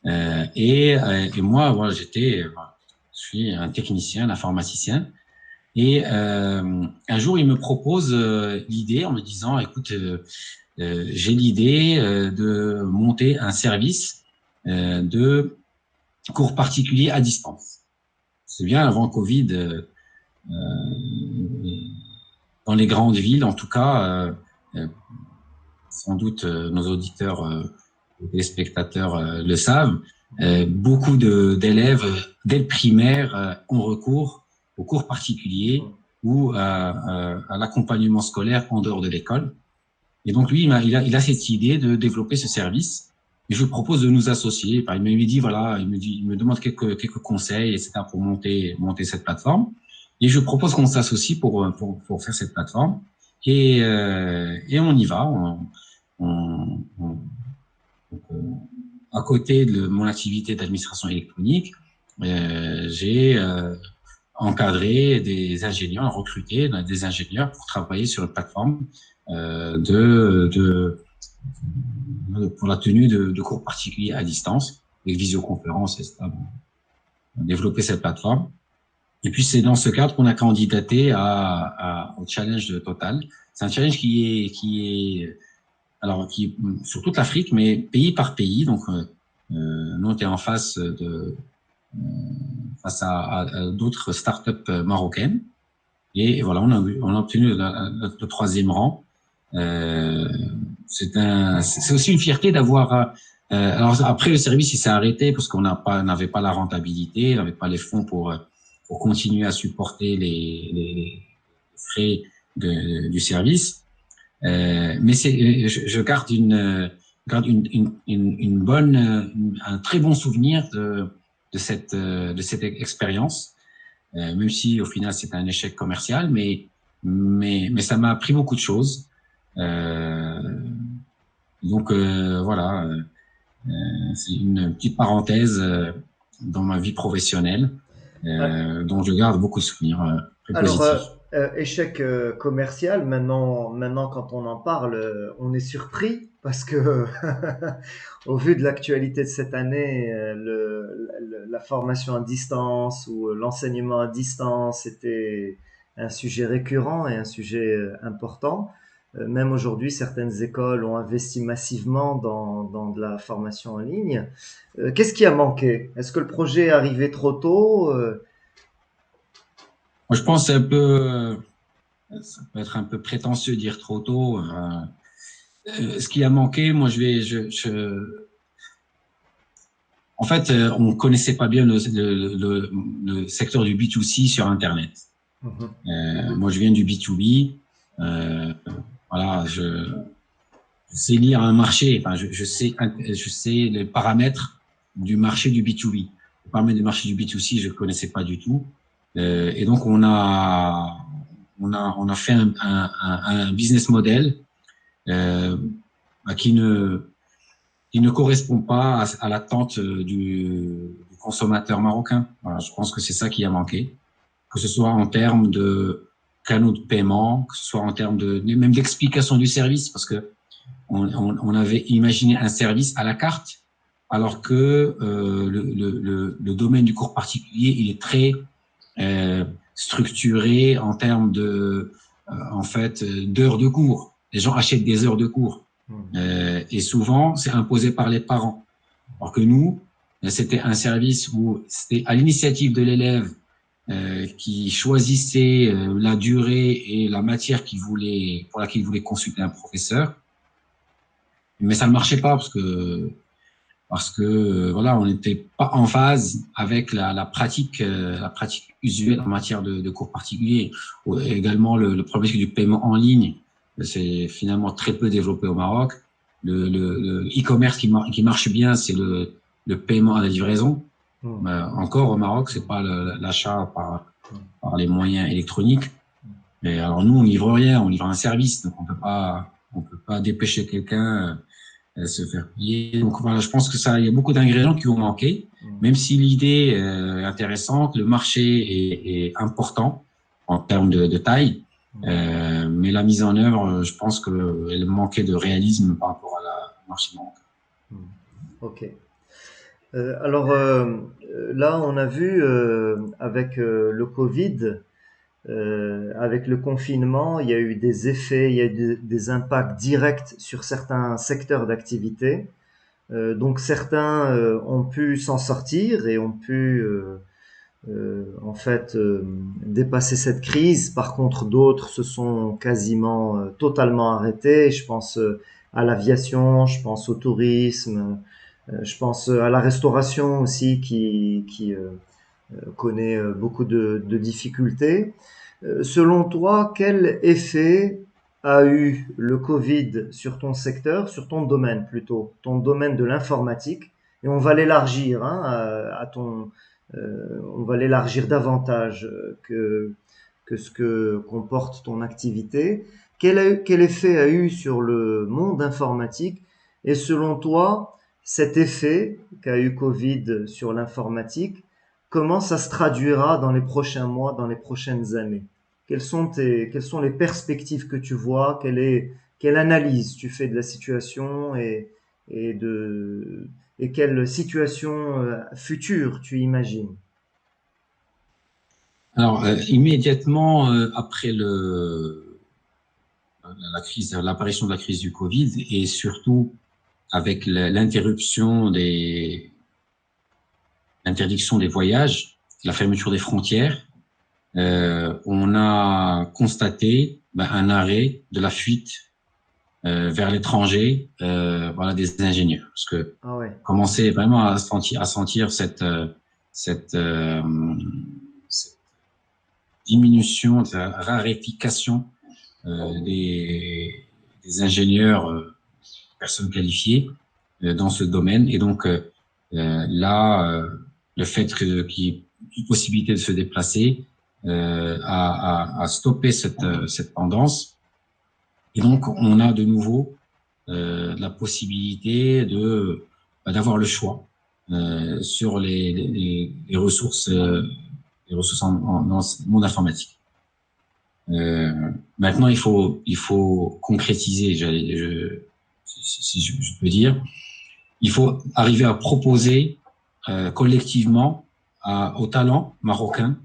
Speaker 2: Et moi, voilà, je suis un technicien, un informaticien. Et un jour, il me propose l'idée en me disant, écoute, j'ai l'idée de monter un service de cours particuliers à distance. C'est bien avant Covid, dans les grandes villes, en tout cas, sans doute nos auditeurs, les spectateurs le savent, beaucoup d'élèves dès le primaire ont recours aux cours particuliers ou à l'accompagnement scolaire en dehors de l'école. Et donc lui, il a cette idée de développer ce service. Et je lui propose de nous associer. Il me dit voilà, il me demande quelques conseils, etc. pour monter cette plateforme. Et je propose qu'on s'associe pour faire cette plateforme. Et on y va. À côté de mon activité d'administration électronique, j'ai encadré des ingénieurs, recruté des ingénieurs pour travailler sur une plateforme pour la tenue de cours particuliers à distance, avec visioconférence, etc. Développer cette plateforme. Et puis, c'est dans ce cadre qu'on a candidaté au challenge de Total. C'est un challenge qui est sur toute l'Afrique, mais pays par pays. Donc, nous, on était en face à d'autres startups marocaines. Et voilà, on a obtenu le troisième rang. C'est aussi une fierté d'avoir. Alors après, le service il s'est arrêté parce qu'on n'avait pas la rentabilité, on n'avait pas les fonds pour continuer à supporter les frais du service. Mais je garde un très bon souvenir de cette expérience, même si au final c'était un échec commercial, mais ça m'a appris beaucoup de choses. Donc voilà, c'est une petite parenthèse dans ma vie professionnelle dont je garde beaucoup de souvenirs très
Speaker 1: Alors,
Speaker 2: positifs.
Speaker 1: échec commercial, maintenant quand on en parle, on est surpris parce que au vu de l'actualité de cette année, la formation à distance ou l'enseignement à distance était un sujet récurrent et un sujet important. Même aujourd'hui, certaines écoles ont investi massivement dans de la formation en ligne. Qu'est-ce qui a manqué? Est-ce que le projet est arrivé trop tôt?
Speaker 2: Moi, je pense que c'est un peu, ça peut être un peu prétentieux de dire trop tôt. Ce qui a manqué, moi, en fait, on connaissait pas bien le secteur du B2C sur Internet.
Speaker 1: Mhm.
Speaker 2: Moi, je viens du B2B. Voilà, je sais lire un marché. Enfin, je sais les paramètres du marché du B2B. Les paramètres du marché du B2C, je connaissais pas du tout. Et donc, on a fait un business model euh, qui ne correspond pas à l'attente du consommateur marocain. Voilà, je pense que c'est ça qui a manqué, que ce soit en termes de canaux de paiement, que ce soit en termes même d'explication du service, parce que on avait imaginé un service à la carte, alors que le domaine du cours particulier, il est très structuré en termes en fait, d'heures de cours. Les gens achètent des heures de cours.
Speaker 1: Mhm.
Speaker 2: Et souvent, c'est imposé par les parents. Alors que nous, c'était un service où c'était à l'initiative de l'élève qui choisissait la durée et la matière pour laquelle il voulait consulter un professeur. Mais ça ne marchait pas parce que voilà, on n'était pas en phase avec la pratique usuelle en matière de cours particuliers. Également, le problème du paiement en ligne, c'est finalement très peu développé au Maroc. Le e-commerce qui marche bien, c'est le paiement à la livraison.
Speaker 1: Mhm.
Speaker 2: Mais encore au Maroc, c'est pas l'achat par les moyens électroniques. Et alors nous, on livre rien, on livre un service, donc on peut pas dépêcher quelqu'un se faire payer. Donc voilà, je pense que ça, il y a beaucoup d'ingrédients qui ont manqué,
Speaker 1: Mhm.
Speaker 2: même si l'idée est intéressante, le marché est important en termes de taille, mais la mise en œuvre, je pense qu'elle manquait de réalisme par rapport à au marché marocain.
Speaker 1: Mhm. Ok. Alors là, on a vu avec le Covid, avec le confinement, il y a eu des effets, il y a eu des impacts directs sur certains secteurs d'activité. Donc certains ont pu s'en sortir et ont pu en fait dépasser cette crise. Par contre, d'autres se sont quasiment totalement arrêtés. Je pense à l'aviation, je pense au tourisme, je pense à la restauration aussi qui connaît beaucoup de difficultés. Selon toi, quel effet a eu le Covid sur ton secteur, sur ton domaine plutôt, ton domaine de l'informatique? Et on va l'élargir hein, on va l'élargir davantage que ce que comporte ton activité. Quel effet a eu sur le monde informatique? Et selon toi, cet effet qu'a eu Covid sur l'informatique, comment ça se traduira dans les prochains mois, dans les prochaines années? Quelles sont les perspectives que tu vois? Quelle analyse tu fais de la situation et et quelle situation future tu imagines?
Speaker 2: Alors, immédiatement après l'apparition de la crise du Covid et surtout avec l'interdiction des voyages, la fermeture des frontières, on a constaté un arrêt de la fuite vers l'étranger, voilà, des ingénieurs, parce que
Speaker 1: Ah ouais.
Speaker 2: commençait vraiment à sentir cette, cette diminution, cette raréfication des des ingénieurs, personnes qualifiées dans ce domaine. Et donc là, le fait qu'il y ait une possibilité de se déplacer a stoppé cette tendance. Et donc, on a de nouveau la possibilité d'avoir le choix sur les ressources dans le monde informatique. Maintenant, il faut concrétiser, si je peux dire. Il faut arriver à proposer collectivement aux talents marocains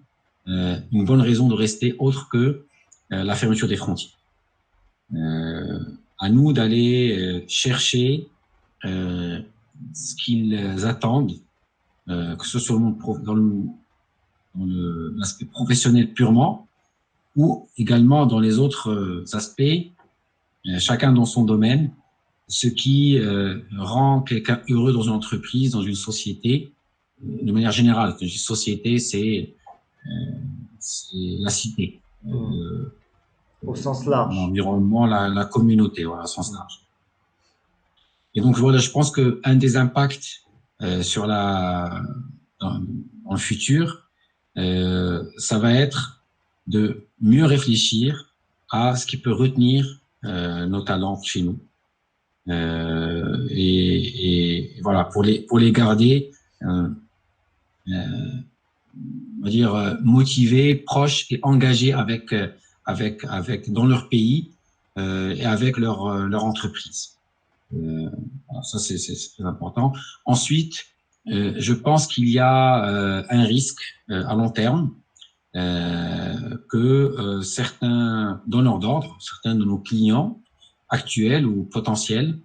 Speaker 2: une bonne raison de rester autre que la fermeture des frontières. À nous d'aller chercher ce qu'ils attendent, que ce soit dans l'aspect professionnel purement, ou également dans les autres aspects, chacun dans son domaine, ce qui rend quelqu'un heureux dans une entreprise, dans une société, de manière générale. Une société, c'est la cité.
Speaker 1: Au sens large.
Speaker 2: L'environnement, la communauté, voilà, au sens large. Et donc, voilà, je pense qu'un des impacts dans le futur, ça va être de mieux réfléchir à ce qui peut retenir nos talents chez nous. Et voilà, pour les garder, on va dire motivés, proches et engagés avec dans leur pays et avec leur entreprise. Alors ça c'est très important. Ensuite, je pense qu'il y a un risque à long terme que certains donneurs d'ordre, certains de nos clients actuels ou potentiels,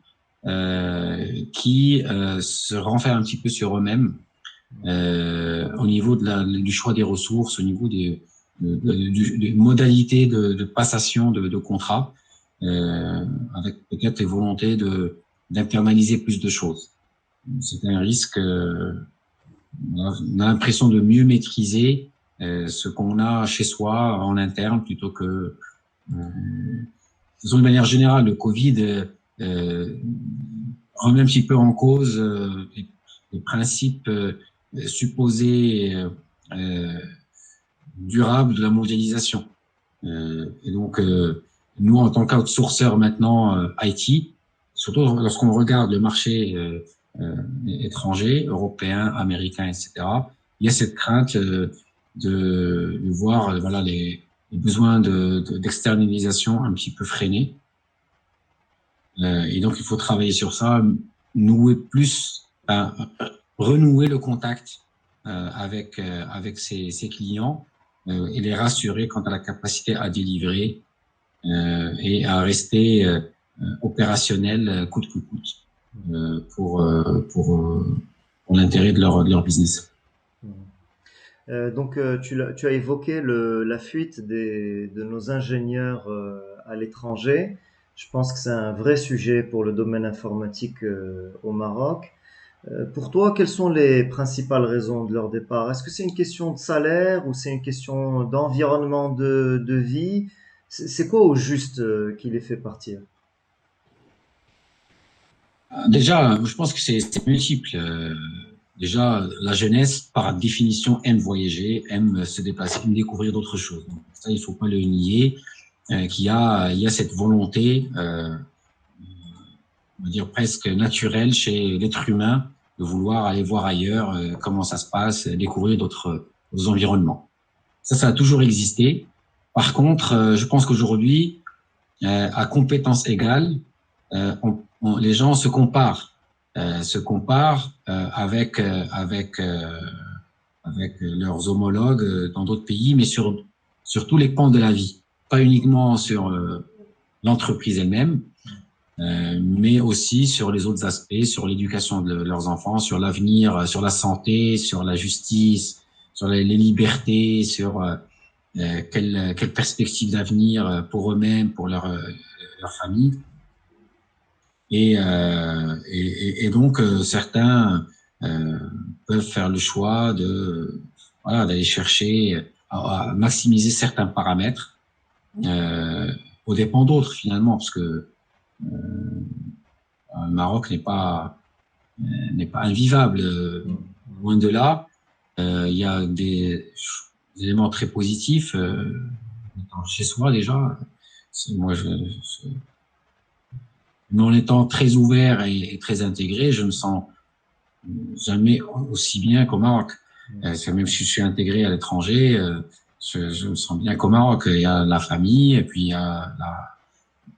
Speaker 2: qui se renferment un petit peu sur eux-mêmes au niveau du choix des ressources, au niveau des modalités de passation de contrats, avec peut-être les volontés d'internaliser plus de choses. C'est un risque. On a l'impression de mieux maîtriser ce qu'on a chez soi en interne plutôt que. De manière générale, le Covid remet un petit peu en cause les principes supposés durables de la mondialisation. Et donc, nous, en tant qu'outsourceurs maintenant IT, surtout lorsqu'on regarde le marché étranger, européen, américain, etc., il y a cette crainte de voir voilà, les besoins d'externalisation un petit peu freinés. Et donc, il faut travailler sur ça, renouer le contact avec ses clients et les rassurer quant à la capacité à délivrer et à rester opérationnel coûte que coûte pour l'intérêt de leur business.
Speaker 1: Donc, tu as évoqué la fuite de nos ingénieurs à l'étranger. Je pense que c'est un vrai sujet pour le domaine informatique au Maroc. Pour toi, quelles sont les principales raisons de leur départ? Est-ce que c'est une question de salaire ou c'est une question d'environnement de vie? C'est quoi au juste qui les fait partir?
Speaker 2: Déjà, je pense que c'est multiple. Déjà, la jeunesse, par définition, aime voyager, aime se déplacer, aime découvrir d'autres choses. Donc, ça, il faut pas le nier. Il y a cette volonté, on va dire presque naturelle chez l'être humain de vouloir aller voir ailleurs comment ça se passe, découvrir d'autres environnements. Ça a toujours existé. Par contre, je pense qu'aujourd'hui, à compétences égales, les gens se comparent avec leurs homologues dans d'autres pays, mais sur tous les pans de la vie, pas uniquement sur l'entreprise elle-même, mais aussi sur les autres aspects, sur l'éducation de leurs enfants, sur l'avenir, sur la santé, sur la justice, sur les libertés, sur quelle perspective d'avenir pour eux-mêmes, pour leur famille. Et donc, certains peuvent faire le choix d'aller chercher à maximiser certains paramètres aux dépens d'autres, finalement, parce que le Maroc n'est pas invivable. Loin de là. Il y a des éléments très positifs chez soi déjà. Moi, en étant très ouvert et très intégré, je me sens jamais aussi bien qu'au Maroc. Même si je suis intégré à l'étranger, je me sens bien qu'au Maroc. Il y a la famille et puis il y a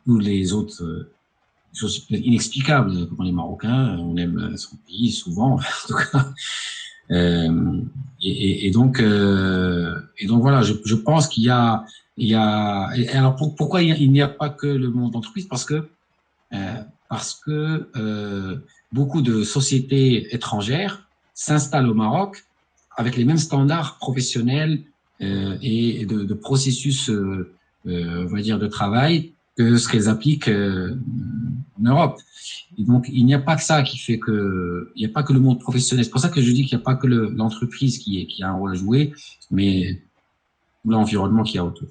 Speaker 2: tous les autres choses inexplicables. Comme on est Marocain, on aime son pays souvent, en tout cas. Et donc voilà, je pense il y a. Et alors pourquoi il n'y a pas que le monde d'entreprise? Parce que beaucoup de sociétés étrangères s'installent au Maroc avec les mêmes standards professionnels et de processus, on va dire, de travail que ce qu'elles appliquent en Europe. Et donc, il n'y a pas que ça qui fait que, il n'y a pas que le monde professionnel. C'est pour ça que je dis qu'il n'y a pas que l'entreprise qui a un rôle à jouer, mais l'environnement qu'il y a autour.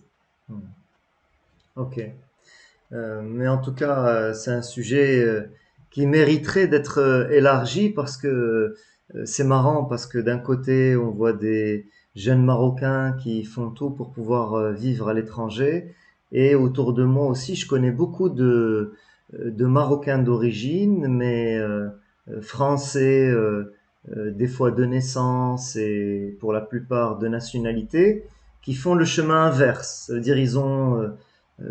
Speaker 1: Ok. Mais en tout cas, c'est un sujet qui mériterait d'être élargi parce que c'est marrant parce que d'un côté, on voit des jeunes Marocains qui font tout pour pouvoir vivre à l'étranger et autour de moi aussi, je connais beaucoup de Marocains d'origine, mais français, des fois de naissance et pour la plupart de nationalité, qui font le chemin inverse. C'est-à-dire, ils ont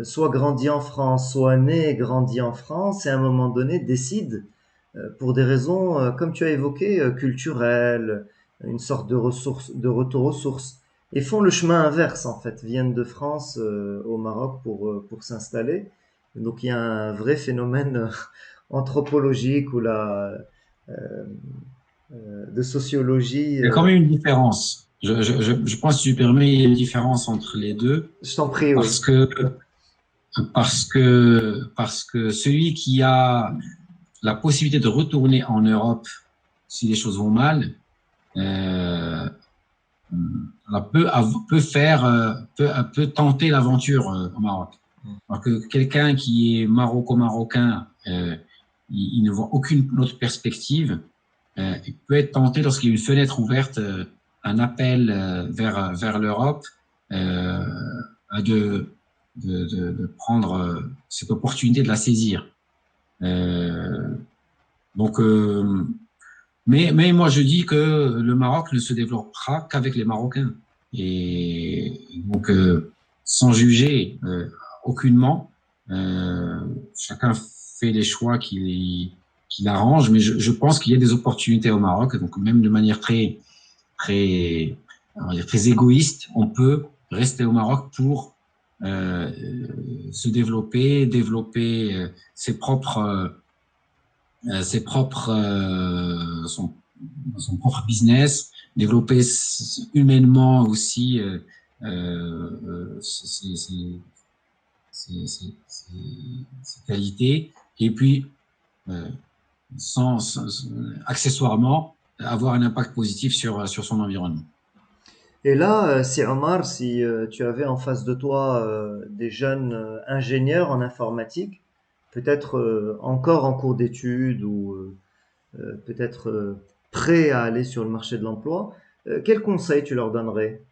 Speaker 1: soit grandi en France, soit né et grandi en France, et à un moment donné décide, pour des raisons, comme tu as évoqué, culturelles, une sorte de ressources, de retour aux sources, et font le chemin inverse en fait, viennent de France au Maroc pour s'installer. Donc il y a un vrai phénomène anthropologique ou euh, de sociologie.
Speaker 2: Il y a quand même une différence. Je pense, si tu permets, il y a une différence entre les deux
Speaker 1: Je t'en prie, oui.
Speaker 2: parce que, parce que celui qui a la possibilité de retourner en Europe si les choses vont mal, euh, peut tenter l'aventure au Maroc. Alors que quelqu'un qui est maroco-marocain, il ne voit aucune autre perspective. Il peut être tenté lorsqu'il y a une fenêtre ouverte, un appel vers l'Europe, euh, de prendre cette opportunité, de la saisir. Euh, donc, mais moi je dis que le Maroc ne se développera qu'avec les Marocains. Et donc, sans juger aucunement, chacun fait les choix qui l'arrangent, mais je pense qu'il y a des opportunités au Maroc, donc même de manière très, on va dire, très égoïste, on peut rester au Maroc pour se développer son propre business, développer humainement aussi ses qualités, et puis euh, accessoirement avoir un impact positif sur son environnement.
Speaker 1: Et là, si Omar, si tu avais en face de toi des jeunes ingénieurs en informatique, peut-être encore en cours d'études ou peut-être prêts à aller sur le marché de l'emploi, quels conseils tu leur donnerais?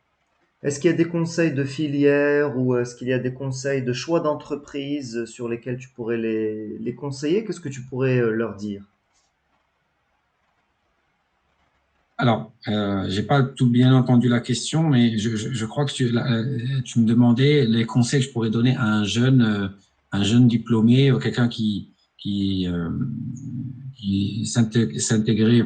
Speaker 1: Est-ce qu'il y a des conseils de filière ou est-ce qu'il y a des conseils de choix d'entreprise sur lesquels tu pourrais les conseiller? Qu'est-ce que tu pourrais leur dire?
Speaker 2: Alors, j'ai pas tout bien entendu la question, mais je crois que tu me demandais les conseils que je pourrais donner à un jeune diplômé ou quelqu'un qui s'intégrer s'intégrer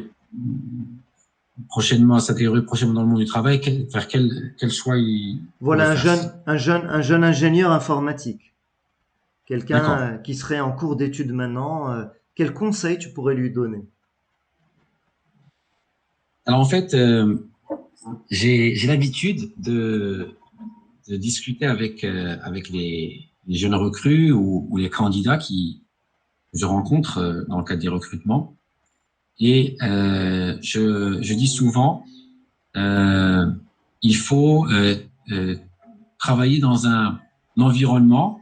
Speaker 2: prochainement dans le monde du travail, vers quel choix il pourrait
Speaker 1: Voilà
Speaker 2: faire.
Speaker 1: un jeune ingénieur informatique. Quelqu'un
Speaker 2: D'accord.
Speaker 1: qui serait en cours d'études maintenant, quel conseil tu pourrais lui donner?
Speaker 2: Alors en fait, j'ai l'habitude de discuter avec les jeunes recrues ou les candidats que je rencontre dans le cadre des recrutements. Et je dis souvent, euh, il faut travailler dans un environnement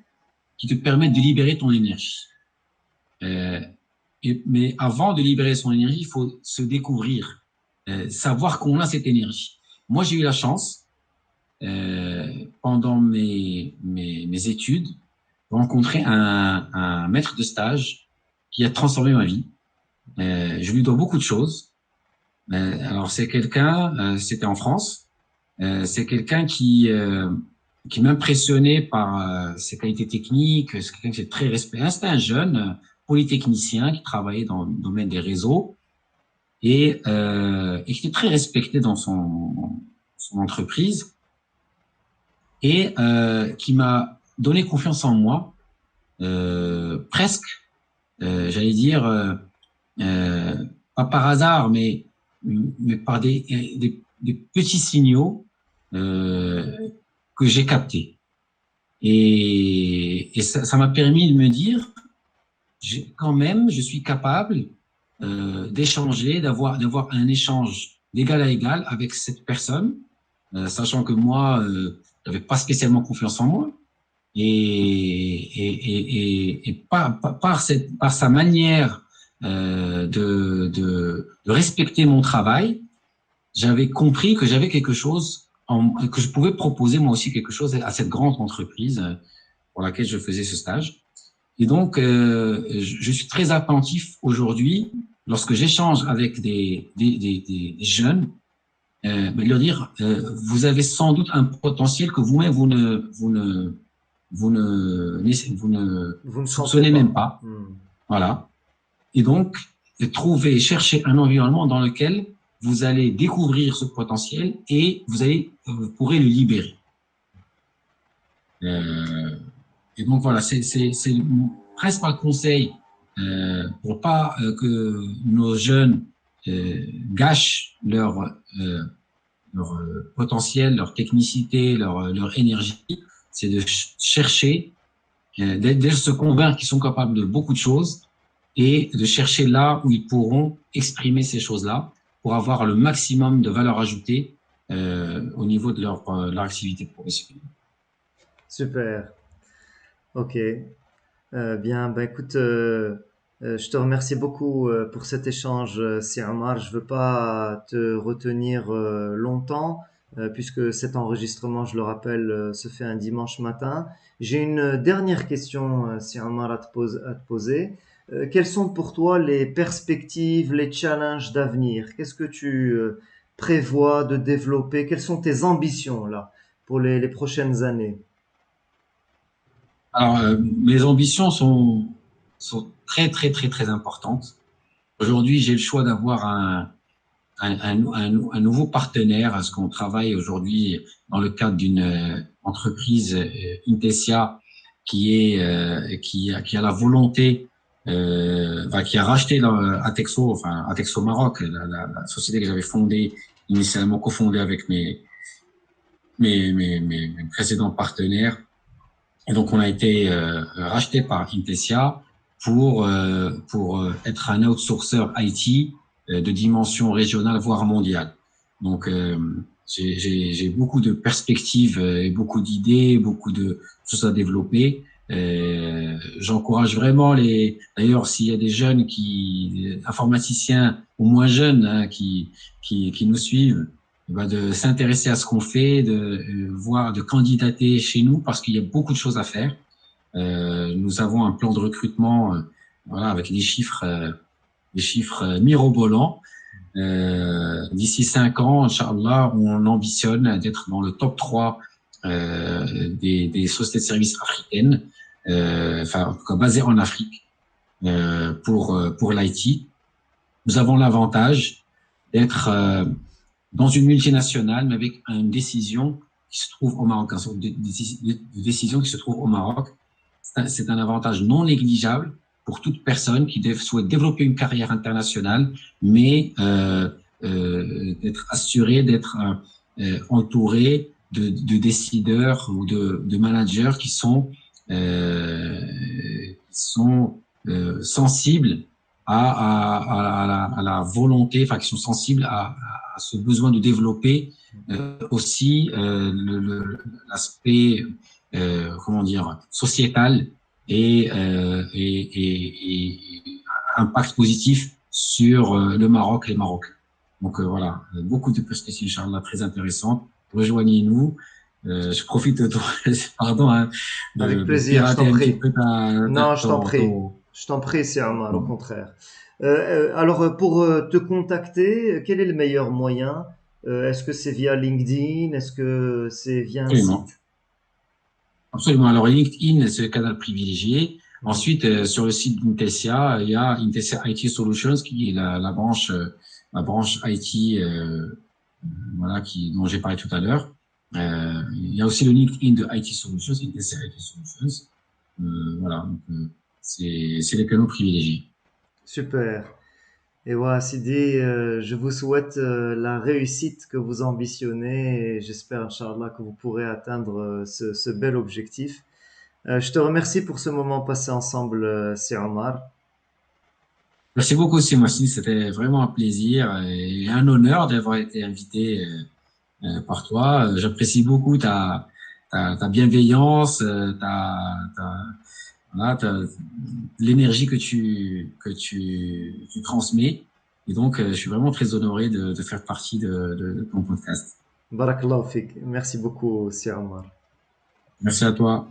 Speaker 2: qui te permet de libérer ton énergie. Euh, mais avant de libérer son énergie, il faut se découvrir, savoir qu'on a cette énergie. Moi, j'ai eu la chance, pendant mes études, de rencontrer un maître de stage qui a transformé ma vie. Je lui dois beaucoup de choses. Alors, c'est quelqu'un, c'était en France, c'est quelqu'un qui m'impressionnait par ses qualités techniques. C'est quelqu'un qui est très respecté. C'était un jeune polytechnicien qui travaillait dans le domaine des réseaux et qui était très respecté dans son entreprise et qui m'a donné confiance en moi, presque, j'allais dire, pas par hasard, mais par des petits signaux que j'ai captés. Et ça m'a permis de me dire, quand même, je suis capable d'échanger, d'avoir un échange d'égal à égal avec cette personne, sachant que moi, j'avais pas spécialement confiance en moi. Et par sa manière de respecter mon travail, j'avais compris que j'avais quelque chose, que je pouvais proposer moi aussi quelque chose à cette grande entreprise pour laquelle je faisais ce stage. Et donc, je suis très attentif aujourd'hui, lorsque j'échange avec des jeunes, de leur dire, vous avez sans doute un potentiel que vous-même, vous ne soupçonnez même pas. Voilà. Et donc, chercher un environnement dans lequel vous allez découvrir ce potentiel et vous pourrez le libérer. Et donc voilà, c'est le principal conseil pour pas que nos jeunes gâchent leur potentiel, leur technicité, leur énergie, c'est de chercher, de se convaincre qu'ils sont capables de beaucoup de choses et de chercher là où ils pourront exprimer ces choses-là pour avoir le maximum de valeur ajoutée au niveau de leur activité professionnelle.
Speaker 1: Super. Ok. Bien, ben écoute, je te remercie beaucoup pour cet échange, Si Omar. Je veux pas te retenir longtemps, puisque cet enregistrement, je le rappelle, se fait un dimanche matin. J'ai une dernière question, Si Omar, à te poser. Quelles sont pour toi les perspectives, les challenges d'avenir? Qu'est-ce que tu prévois de développer? Quelles sont tes ambitions là pour les prochaines années?
Speaker 2: Alors, mes ambitions sont très, très, très, très importantes. Aujourd'hui, j'ai le choix d'avoir un nouveau partenaire, parce qu'on travaille aujourd'hui dans le cadre d'une entreprise, Intesia, qui a la volonté, qui a racheté Atexo Maroc, la société que j'avais fondée initialement, cofondée avec mes précédents partenaires. Et donc, on a été racheté par Intesia pour être un outsourceur IT de dimension régionale, voire mondiale. Donc, j'ai beaucoup de perspectives et beaucoup d'idées, beaucoup de choses à développer. J'encourage vraiment d'ailleurs, s'il y a des jeunes informaticiens ou moins jeunes, hein, qui nous suivent, de s'intéresser à ce qu'on fait, de candidater chez nous, parce qu'il y a beaucoup de choses à faire. Nous avons un plan de recrutement, voilà, avec des chiffres mirobolants. D'ici 5 ans, Inch'Allah, on ambitionne d'être dans le top 3 des sociétés de services africaines, en tout cas basées en Afrique, pour l'IT. Nous avons l'avantage d'être dans une multinationale, mais avec une décision qui se trouve au Maroc, une décision qui se trouve au Maroc. C'est un avantage non négligeable pour toute personne qui souhaite développer une carrière internationale, mais d'être assuré, d'être entouré de décideurs ou de managers qui sont sensibles à la volonté, enfin qui sont sensibles à ce besoin de développer aussi l'aspect sociétal et impact positif sur le Maroc, les Marocains. Donc voilà, beaucoup de perspectives, Inch'Allah, très intéressantes. Rejoignez-nous. Je profite de ton, pardon, hein,
Speaker 1: Avec
Speaker 2: de
Speaker 1: plaisir, je t'en
Speaker 2: pirater un petit
Speaker 1: prie.
Speaker 2: peu
Speaker 1: Non, je t'en prie.
Speaker 2: ton...
Speaker 1: Je t'en prie, c'est Omar, au contraire. Alors, pour te contacter, quel est le meilleur moyen? Est-ce que c'est via LinkedIn? Est-ce que c'est via un
Speaker 2: Absolument.
Speaker 1: site?
Speaker 2: Absolument. Alors, LinkedIn, c'est le canal privilégié.
Speaker 1: Mhm.
Speaker 2: Ensuite, sur le site d'Intelsia, il y a Intelsia IT Solutions, qui est la branche IT, voilà, dont j'ai parlé tout à l'heure. Il y a aussi le LinkedIn de IT Solutions, Intelsia IT Solutions. Voilà. Donc, c'est les canaux privilégiés.
Speaker 1: Super. Et voilà, Sidi, je vous souhaite la réussite que vous ambitionnez et j'espère, Inch'Allah, que vous pourrez atteindre ce bel objectif. Je te remercie pour ce moment passé ensemble, Si Omar.
Speaker 2: Merci beaucoup, Simon. C'était vraiment un plaisir et un honneur d'avoir été invité par toi. J'apprécie beaucoup ta bienveillance, voilà, l'énergie que tu transmets. Et donc, je suis vraiment très honoré de faire partie de ton podcast.
Speaker 1: Barakallahu fik. Merci beaucoup, Si Omar.
Speaker 2: Merci à toi.